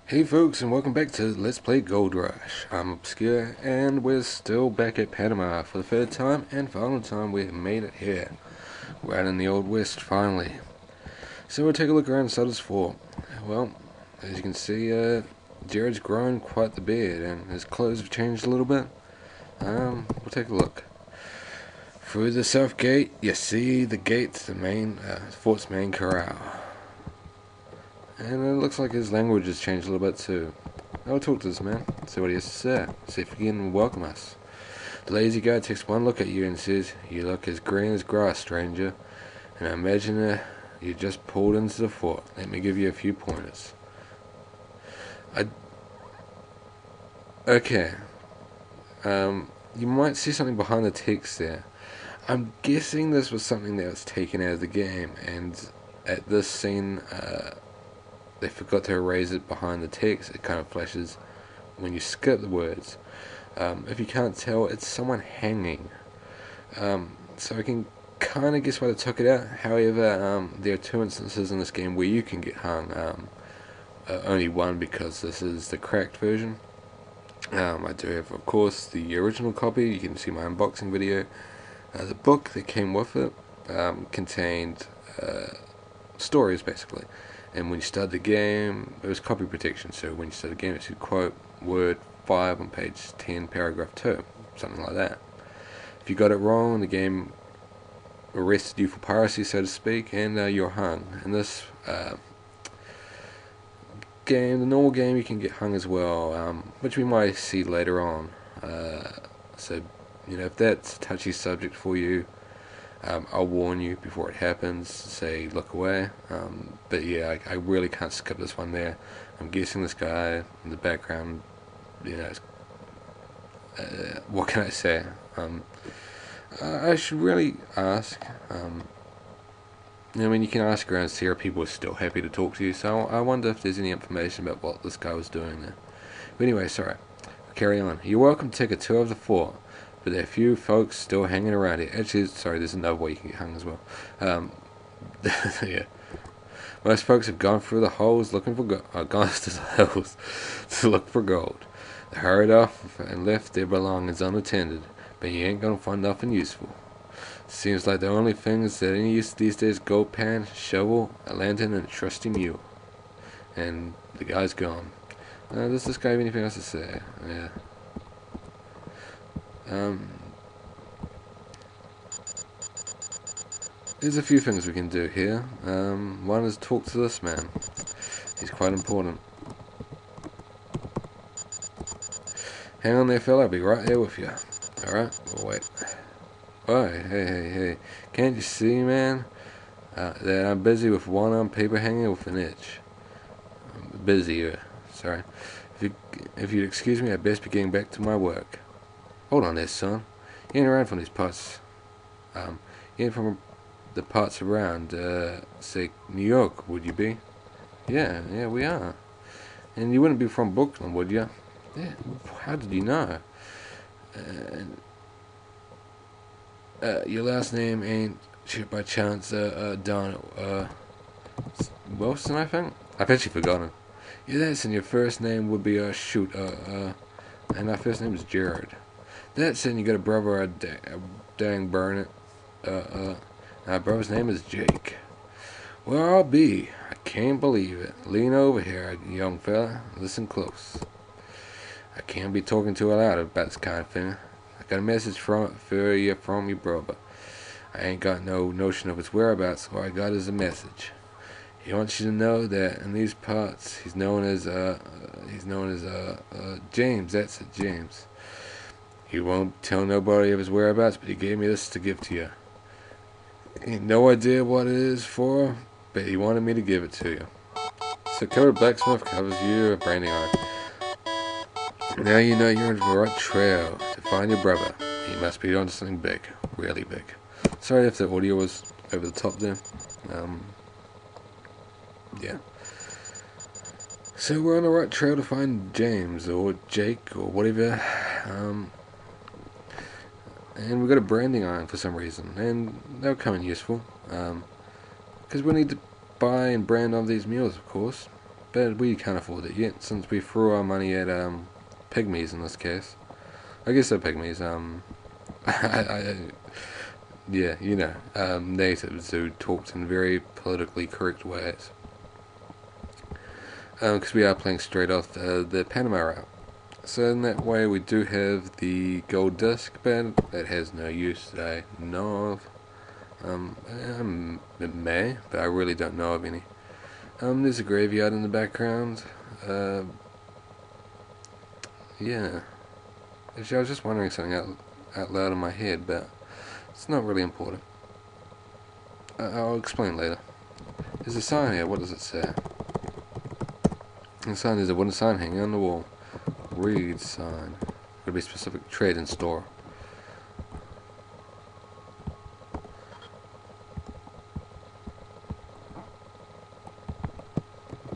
Hey folks, and welcome back to Let's Play Gold Rush. I'm Obscure, and we're still back at Panama for the third time and final time. We've made it here. We're out in the Old West, finally. So we'll take a look around Sutters Fort. Well, as you can see, Jared's grown quite the beard, and his clothes have changed a little bit. We'll take a look. Through the south gate, you see the gates, the main, fort's main corral. And it looks like his language has changed a little bit too. I'll talk to this man, see what he has to say, see if he can welcome us. The lazy guy takes one look at you and says, "You look as green as grass, stranger, and I imagine you just pulled into the fort. Let me give you a few pointers." Okay. You might see something behind the text there. I'm guessing this was something that was taken out of the game, and at this scene, they forgot to erase it behind the text. It kind of flashes when you skip the words. If you can't tell, it's someone hanging. So I can kind of guess why they took it out. However, there are two instances in this game where you can get hung. Only one, because this is the cracked version. I do have, of course, the original copy. You can see my unboxing video. The book that came with it contained stories, basically. And when you start the game, it was copy protection. So when you start the game, it should quote word 5 on page 10, paragraph 2, something like that. If you got it wrong, the game arrested you for piracy, so to speak, and you're hung. In this game, the normal game, you can get hung as well, which we might see later on. So, if that's a touchy subject for you, I'll warn you before it happens. Say, look away. But yeah, I really can't skip this one there. I'm guessing this guy in the background, what can I say? I should really ask. You can ask around, see if people are still happy to talk to you. So I wonder if there's any information about what this guy was doing there. But anyway, sorry. Carry on. You're welcome to take a tour of the fort, but there are a few folks still hanging around here. Actually, sorry, there's another way you can get hung as well. Yeah. Most folks have gone through the holes looking for gone to the hills to look for gold. They hurried off and left their belongings unattended, but you ain't gonna find nothing useful. Seems like the only things that any use these days: gold pan, shovel, a lantern, and a trusty mule. And the guy's gone. Does this guy have anything else to say? Yeah. There's a few things we can do here. One is talk to this man. He's quite important. Hang on there, fella. I'll be right there with you. Alright? We'll wait. Oh, hey. Can't you see, man, that I'm busy with one arm paper hanging with an itch? I'm busy, sorry. If you'd excuse me, I'd best be getting back to my work. Hold on there, son. You ain't around from these parts. You ain't from the parts around, say, New York, would you be? Yeah, we are. And you wouldn't be from Brooklyn, would you? Yeah, how did you know? Your last name ain't, by chance, Don, Wilson, I think? I bet you've forgotten. Yeah, that's, and your first name would be, and my first name is Jared. That's, and you got a brother, dang burn it. My brother's name is Jake. Well, I'll be. I can't believe it. Lean over here, young fella. Listen close. I can't be talking too loud about this kind of thing. I got a message for you from your brother. I ain't got no notion of his whereabouts. All I got is a message. He wants you to know that in these parts, he's known as James. That's it, James. He won't tell nobody of his whereabouts, but he gave me this to give to you. Ain't no idea what it is for, but he wanted me to give it to you. So covered blacksmith covers you a branding iron. Now you know you're on the right trail to find your brother. He must be on something big, really big. Sorry if the audio was over the top there. Yeah. So we're on the right trail to find James or Jake or whatever. And we've got a branding iron for some reason, and they'll come in useful. Because we need to buy and brand on these mules, of course. but we can't afford it yet since we threw our money at pygmies in this case. I guess they're pygmies. Yeah, you know, natives who talked in very politically correct ways. Because we are playing straight off the Panama route. So in that way we do have the gold disc, but it has no use that I know of. It may, but I really don't know of any. There's a graveyard in the background. Yeah. Actually, I was just wondering something out loud in my head, but it's not really important. I'll explain later. There's a sign here. What does it say? The sign is a wooden sign hanging on the wall. Read sign. Could be specific. Trade and store.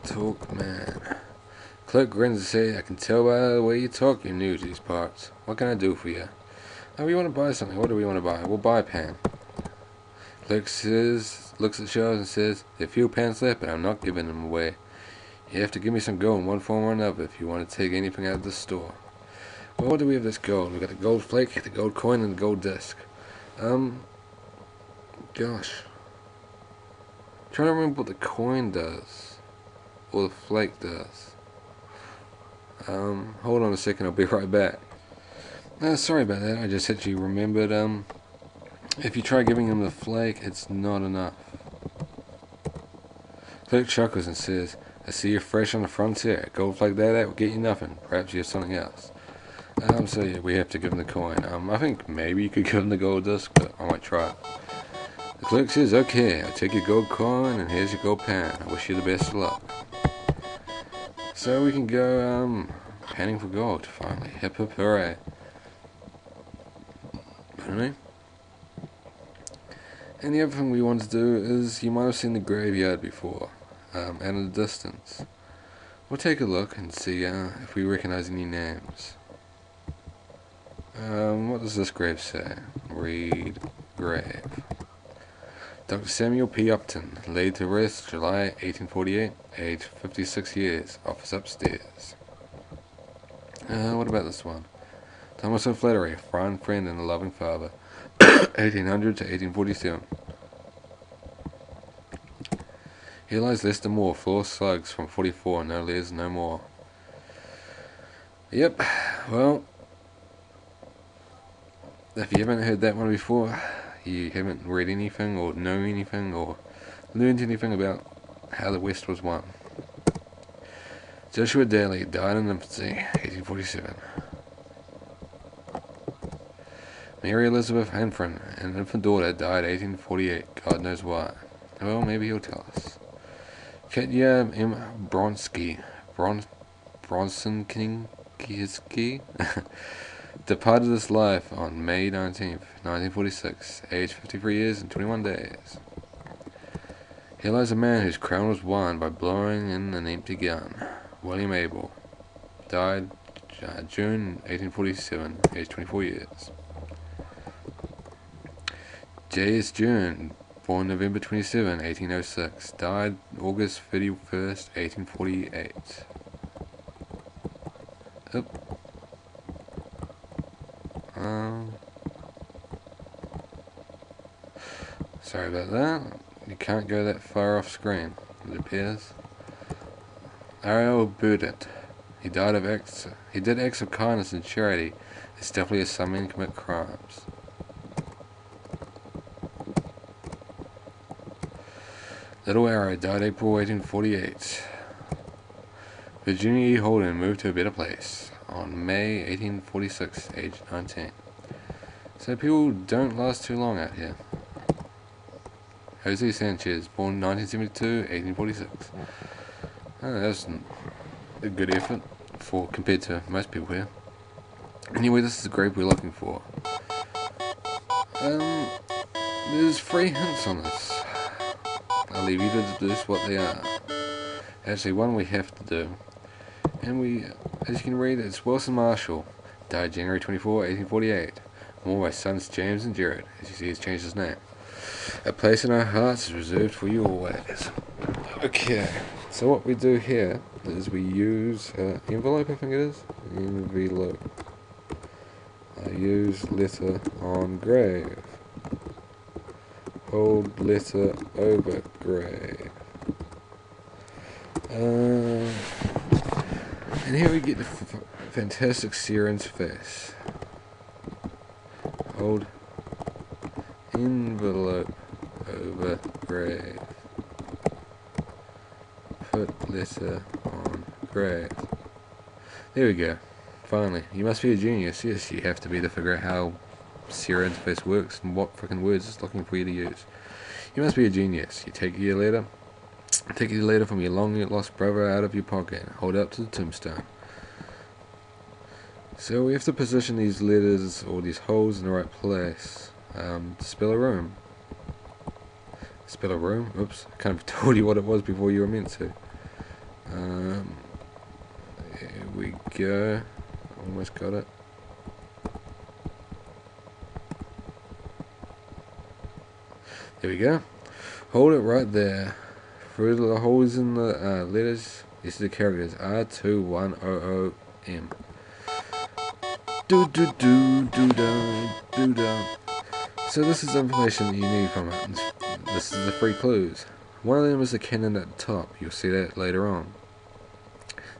Talk, man. Clerk grins and says, I can tell by the way you talk you're new to these parts. What can I do for you? Oh, we want to buy something. What do we want to buy? We'll buy a pan. Clerk says, looks at the shelves and says, there are few pans left, but I'm not giving them away. You have to give me some gold in one form or another if you want to take anything out of the store. Well, what do we have this gold? We've got the gold flake, the gold coin, and the gold disc. Gosh. I'm trying to remember what the coin does. Or the flake does. Hold on a second, I'll be right back. Sorry about that, I just actually remembered, if you try giving him the flake, it's not enough. Clerk chuckles and says, I see you're fresh on the frontier. Gold flake that will get you nothing. Perhaps you have something else. So yeah, we have to give him the coin. I think maybe you could give him the gold disc, but I might try it. The clerk says, okay, I'll take your gold coin and here's your gold pan. I wish you the best of luck. So we can go, panning for gold, finally. Hip hip hooray. Anyway. And the other thing we want to do is, you might have seen the graveyard before, out in the distance. We'll take a look and see if we recognize any names. What does this grave say? Read grave. Dr. Samuel P. Upton, laid to rest July 1848, age 56 years, office upstairs. What about this one? Thomas O'Flaherty, a fine friend and a loving father, 1800 to 1847. Here lies Lester Moore, floor slugs from 44, no less, no more. Yep, well, if you haven't heard that one before, you haven't read anything or know anything or learned anything about how the West was won. Joshua Daly died in infancy, 1847. Mary Elizabeth Hanford, an infant daughter, died 1848. God knows why. Well, maybe he'll tell us. Katya M. Bronsky, Bronson-Kieski, departed this life on May 19th, 1946, aged 53 years and 21 days. Here lies a man whose crown was won by blowing in an empty gun. William Abel, died June 1847, aged 24 years. J.S. June, born November 27, 1806, died August 31st, 1848. Sorry about that. You can't go that far off screen, it appears. Ariel Burdett. He did acts of kindness and charity. It's definitely as some men commit crimes. Little Arrow died April 1848. Virginia E. Holden moved to a better place on May 1846, aged 19. So people don't last too long out here. Jose Sanchez, born 1972, 1846. That's a good effort compared to most people here. Anyway, this is the grave we're looking for. There's 3 hints on this. I'll leave you to deduce what they are. Actually, one we have to do. And as you can read, it's Wilson Marshall, died January 24, 1848. More by sons James and Jared. As you see, he's changed his name. A place in our hearts is reserved for you always. Okay, So what we do here is we use envelope, I think it is. Envelope. I use letter on grave. Hold letter over grave. And here we get the fantastic seer interface. Hold envelope over grave. Put letter on grave. There we go. Finally. You must be a genius. Yes, you have to be to figure out how seer interface works and what freaking words it's looking for you to use. You must be a genius. You take your letter from your long lost brother out of your pocket and hold it up to the tombstone. So we have to position these letters or these holes in the right place to spell a room. Spell a room? Oops, I kind of told you what it was before you were meant to. Here we go. Almost got it. There we go. Hold it right there. Through the holes in the letters, these are the characters R2100M. Do do do do da do da. So this is the information that you need from it. This is the 3 clues. One of them is the cannon at the top. You'll see that later on.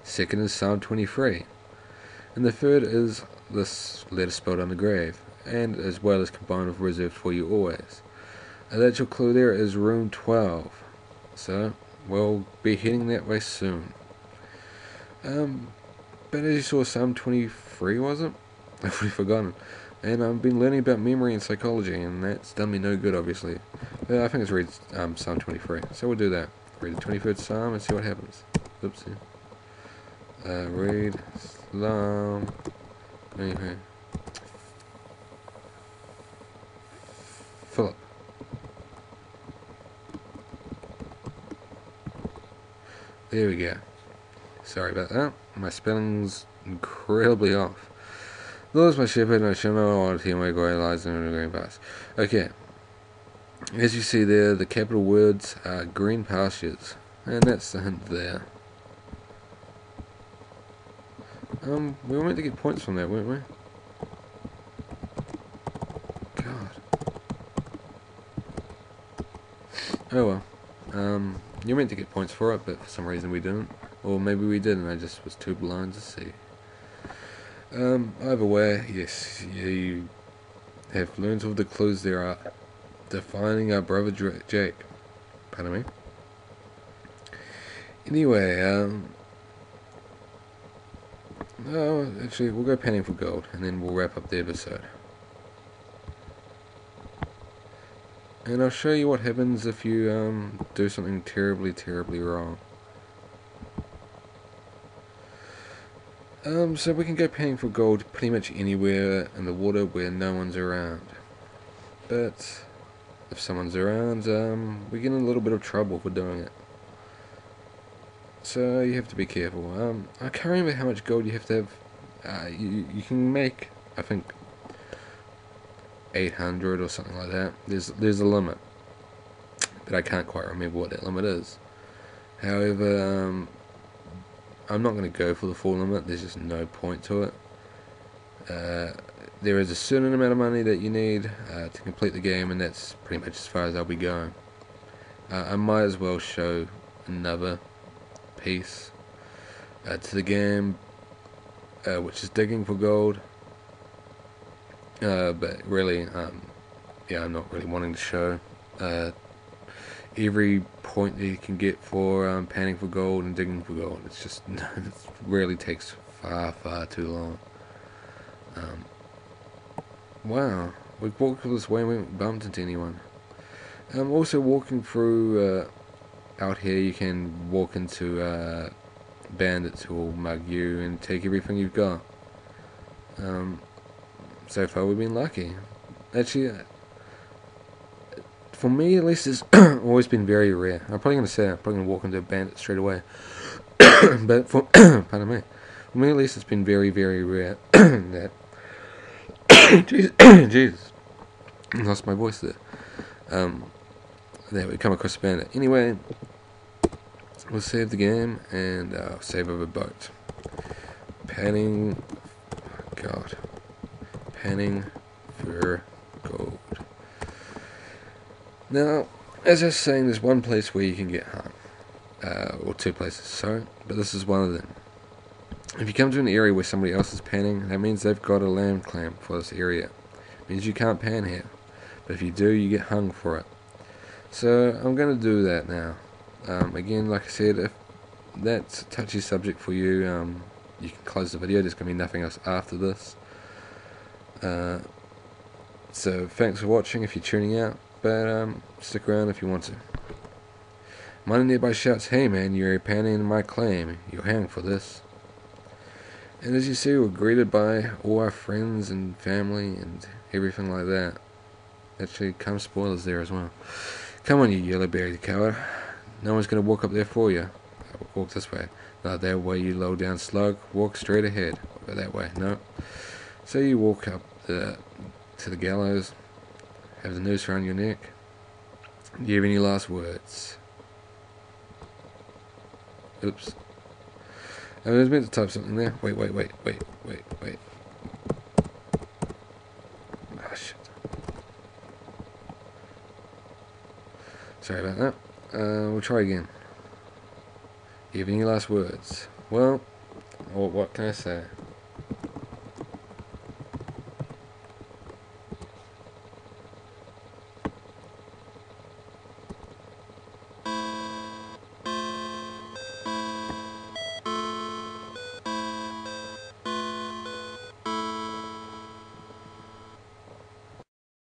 Second is Psalm 23. And the third is this letter spelled on the grave, and as well as combined with reserved for you always. And that's your clue there is room 12. So we'll be heading that way soon. But as you saw, Psalm 23 was it? I've already forgotten. And I've been learning about memory and psychology, and that's done me no good, obviously. But I think it's read Psalm 23. So we'll do that. Read the 23rd Psalm and see what happens. Oopsie. Read Psalm 23. Philip. There we go. Sorry about that. My spelling's incredibly off. The Lord is my shepherd, and I shall not want to hear my great lies in the green paths. Okay. As you see there, the capital words are green pastures. And that's the hint there. We were meant to get points from that, weren't we? God. Oh well. You're meant to get points for it, but for some reason we didn't. Or maybe we did and I just was too blind to see. Either way, yes, you have learned all the clues there are defining our brother Jake. Pardon me. Anyway, no, actually, we'll go panning for gold, and then we'll wrap up the episode. And I'll show you what happens if you do something terribly, terribly wrong. So we can go panning for gold pretty much anywhere in the water where no one's around. But if someone's around, we get in a little bit of trouble for doing it. So you have to be careful. I can't remember how much gold you have to have. You can make, I think, 800 or something like that. There's a limit, but I can't quite remember what that limit is. However, I'm not going to go for the full limit. There's just no point to it. There is a certain amount of money that you need to complete the game, and that's pretty much as far as I'll be going. I might as well show another piece to the game, which is digging for gold. But really, yeah, I'm not really wanting to show every point that you can get for panning for gold and digging for gold. It's just, it really takes far, far too long. Wow, we walked this way and we haven't bumped into anyone. Also walking through out here, you can walk into bandits who will mug you and take everything you've got. So far we've been lucky. Actually, for me at least, it's always been very rare. I'm probably going to say I'm probably going to walk into a bandit straight away. But for pardon me, for me at least, it's been very, very rare that Jesus, lost my voice there. That we come across a bandit. Anyway, we'll save the game and save over boat. Panning, God, panning for gold. Now, as I was saying, there's one place where you can get hung, or two places, sorry, but this is one of them. If you come to an area where somebody else is panning, that means they've got a land claim for this area. It means you can't pan here, but if you do, you get hung for it. So I'm going to do that now. Again, like I said, if that's a touchy subject for you, you can close the video. There's going to be nothing else after this. So thanks for watching if you're tuning out, but stick around if you want to. Mine nearby shouts, "Hey man, you're panning in my claim. You'll hang for this." And as you see, we're greeted by all our friends and family and everything like that. Actually, come spoilers there as well. Come on, you yellow-berried coward. No one's going to walk up there for you. Walk this way. Not that way, you low-down slug. Walk straight ahead. Over that way. No. So you walk up to the gallows. Have the noose around your neck. Do you have any last words? Oops. I was meant to type something there. Wait. Ah, shit. Sorry about that. We'll try again. Do you have any last words? Well, what can I say?